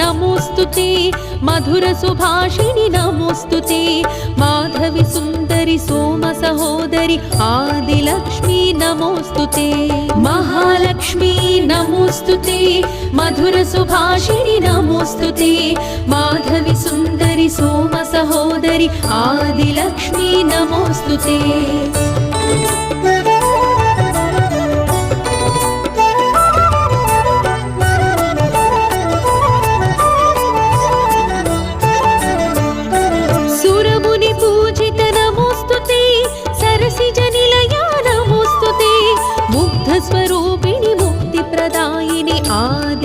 नमोस्तुते मधुर सुभाषिणि नमोस्तुते माधवी सुंदरी सोम सहोदरी आदिलक्ष्मी नमोस्तुते महालक्ष्मी नमोस्तुते मधुर सुभाषिणि नमोस्तुते माधवी सुंदरी सोम सहोदरी आदिलक्ष्मी नमोस्तुते स्वरूपिणी मुक्तिप्रदायिनी आदि